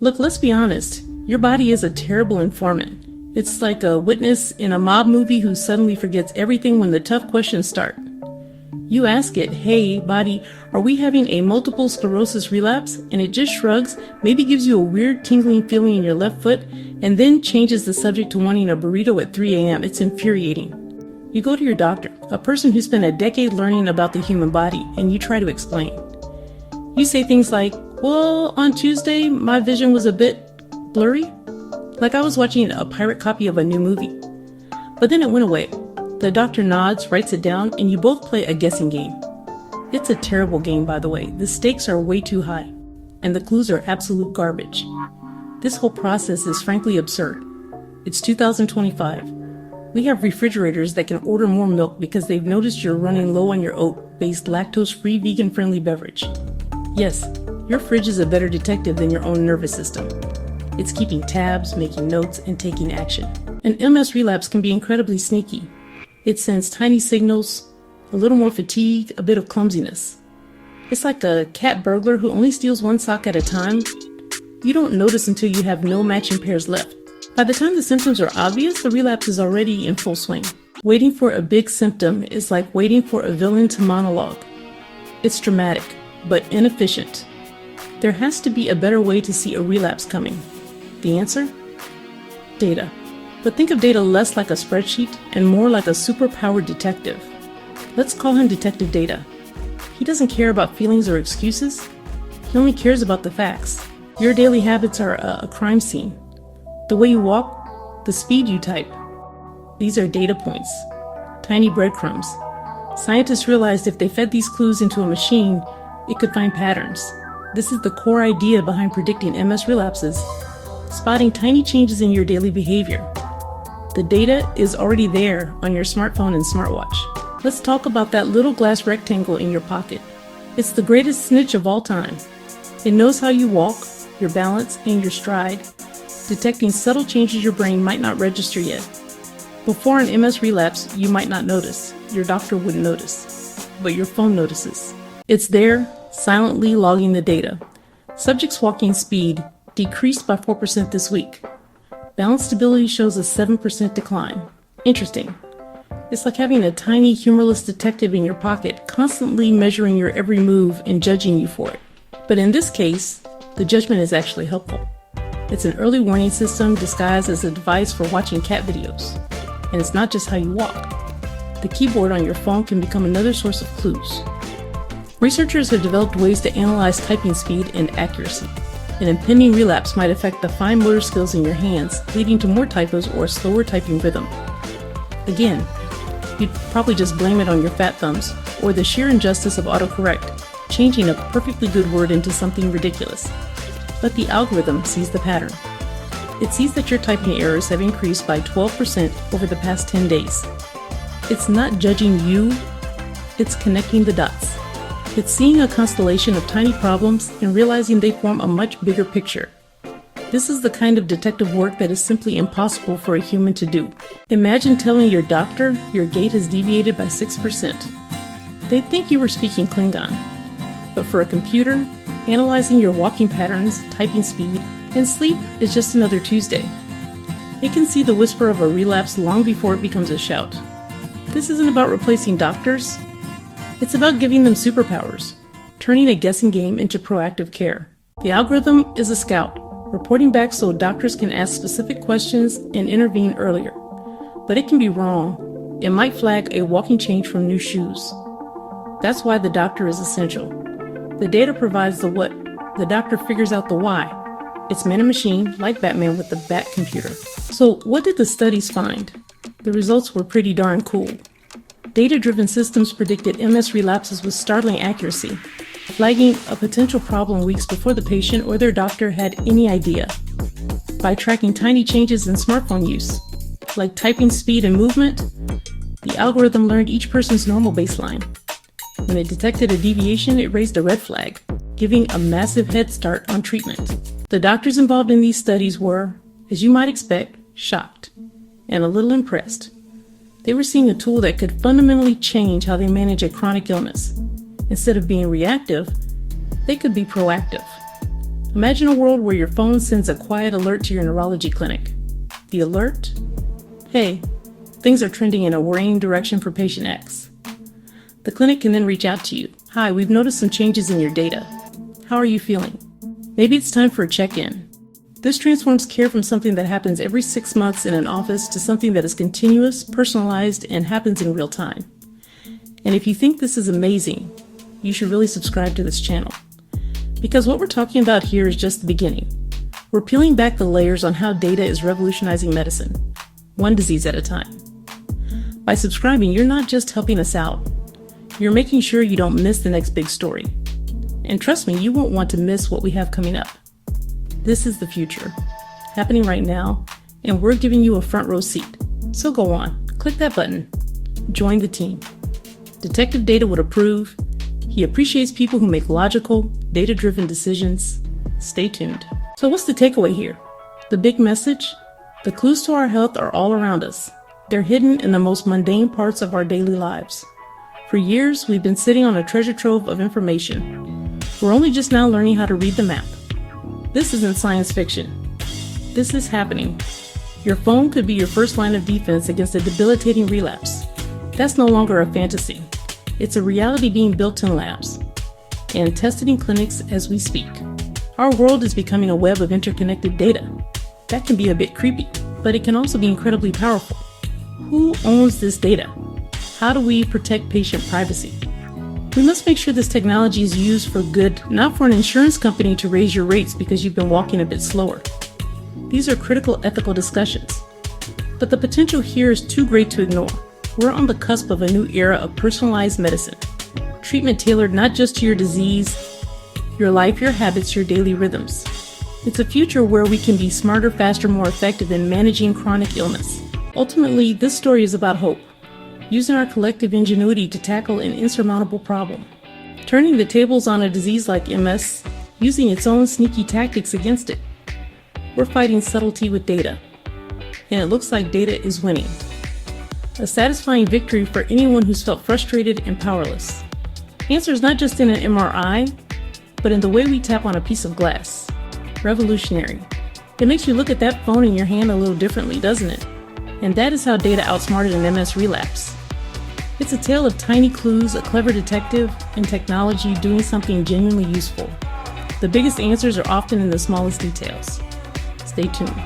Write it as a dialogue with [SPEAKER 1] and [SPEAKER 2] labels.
[SPEAKER 1] Look, let's be honest. Your body is a terrible informant. It's like a witness in a mob movie who suddenly forgets everything when the tough questions start. You ask it, "Hey, body, are we having a multiple sclerosis relapse?" And it just shrugs, maybe gives you a weird tingling feeling in your left foot, and then changes the subject to wanting a burrito at 3 a.m. It's infuriating. You go to your doctor, a person who spent a decade learning about the human body, and you try to explain. You say things like, "Well, on Tuesday, my vision was a bit blurry, like I was watching a pirate copy of a new movie. But then it went away." The doctor nods, writes it down, and you both play a guessing game. It's a terrible game, by the way. The stakes are way too high, and the clues are absolute garbage. This whole process is frankly absurd. It's 2025. We have refrigerators that can order more milk because they've noticed you're running low on your oat-based lactose-free vegan-friendly beverage. Yes, your fridge is a better detective than your own nervous system. It's keeping tabs, making notes, and taking action. An MS relapse can be incredibly sneaky. It sends tiny signals, a little more fatigue, a bit of clumsiness. It's like a cat burglar who only steals one sock at a time. You don't notice until you have no matching pairs left. By the time the symptoms are obvious, the relapse is already in full swing. Waiting for a big symptom is like waiting for a villain to monologue. It's dramatic, but inefficient. There has to be a better way to see a relapse coming. The answer? Data. But think of data less like a spreadsheet and more like a superpowered detective. Let's call him Detective Data. He doesn't care about feelings or excuses. He only cares about the facts. Your daily habits are a crime scene. The way you walk, the speed you type. These are data points, tiny breadcrumbs. Scientists realized if they fed these clues into a machine, it could find patterns. This is the core idea behind predicting MS relapses, spotting tiny changes in your daily behavior. The data is already there on your smartphone and smartwatch. Let's talk about that little glass rectangle in your pocket. It's the greatest snitch of all time. It knows how you walk, your balance, and your stride, detecting subtle changes your brain might not register yet. Before an MS relapse, you might not notice. Your doctor wouldn't notice, but your phone notices. It's there, silently logging the data. Subject's walking speed decreased by 4% this week. Balance stability shows a 7% decline. Interesting. It's like having a tiny, humorless detective in your pocket, constantly measuring your every move and judging you for it. But in this case, the judgment is actually helpful. It's an early warning system disguised as a device for watching cat videos. And it's not just how you walk. The keyboard on your phone can become another source of clues. Researchers have developed ways to analyze typing speed and accuracy. An impending relapse might affect the fine motor skills in your hands, leading to more typos or a slower typing rhythm. Again, you'd probably just blame it on your fat thumbs or the sheer injustice of autocorrect, changing a perfectly good word into something ridiculous. But the algorithm sees the pattern. It sees that your typing errors have increased by 12% over the past 10 days. It's not judging you, it's connecting the dots. It's seeing a constellation of tiny problems and realizing they form a much bigger picture. This is the kind of detective work that is simply impossible for a human to do. Imagine telling your doctor your gait has deviated by 6%. They'd think you were speaking Klingon. But for a computer, analyzing your walking patterns, typing speed, and sleep is just another Tuesday. It can see the whisper of a relapse long before it becomes a shout. This isn't about replacing doctors. It's about giving them superpowers, turning a guessing game into proactive care. The algorithm is a scout, reporting back so doctors can ask specific questions and intervene earlier. But it can be wrong. It might flag a walking change from new shoes. That's why the doctor is essential. The data provides the what, the doctor figures out the why. It's man and machine, like Batman with the Bat computer. So what did the studies find? The results were pretty darn cool. Data-driven systems predicted MS relapses with startling accuracy, flagging a potential problem weeks before the patient or their doctor had any idea. By tracking tiny changes in smartphone use, like typing speed and movement, the algorithm learned each person's normal baseline. When it detected a deviation, it raised a red flag, giving a massive head start on treatment. The doctors involved in these studies were, as you might expect, shocked and a little impressed. They were seeing a tool that could fundamentally change how they manage a chronic illness. Instead of being reactive, they could be proactive. Imagine a world where your phone sends a quiet alert to your neurology clinic. The alert? Hey, things are trending in a worrying direction for patient X. The clinic can then reach out to you. Hi, we've noticed some changes in your data. How are you feeling? Maybe it's time for a check-in. This transforms care from something that happens every 6 months in an office to something that is continuous, personalized, and happens in real time. And if you think this is amazing, you should really subscribe to this channel. Because what we're talking about here is just the beginning. We're peeling back the layers on how data is revolutionizing medicine, one disease at a time. By subscribing, you're not just helping us out. You're making sure you don't miss the next big story. And trust me, you won't want to miss what we have coming up. This is the future, happening right now, and we're giving you a front row seat. So go on, click that button, join the team. Detective Data would approve. He appreciates people who make logical, data-driven decisions. Stay tuned. So what's the takeaway here? The big message? The clues to our health are all around us. They're hidden in the most mundane parts of our daily lives. For years, we've been sitting on a treasure trove of information. We're only just now learning how to read the map. This isn't science fiction. This is happening. Your phone could be your first line of defense against a debilitating relapse. That's no longer a fantasy. It's a reality being built in labs and tested in clinics as we speak. Our world is becoming a web of interconnected data. That can be a bit creepy, but it can also be incredibly powerful. Who owns this data? How do we protect patient privacy? We must make sure this technology is used for good, not for an insurance company to raise your rates because you've been walking a bit slower. These are critical ethical discussions. But the potential here is too great to ignore. We're on the cusp of a new era of personalized medicine. Treatment tailored not just to your disease, your life, your habits, your daily rhythms. It's a future where we can be smarter, faster, more effective in managing chronic illness. Ultimately, this story is about hope. Using our collective ingenuity to tackle an insurmountable problem. Turning the tables on a disease like MS, using its own sneaky tactics against it. We're fighting subtlety with data, and it looks like data is winning. A satisfying victory for anyone who's felt frustrated and powerless. Answer is not just in an MRI, but in the way we tap on a piece of glass. Revolutionary. It makes you look at that phone in your hand a little differently, doesn't it? And that is how data outsmarted an MS relapse. It's a tale of tiny clues, a clever detective, and technology doing something genuinely useful. The biggest answers are often in the smallest details. Stay tuned.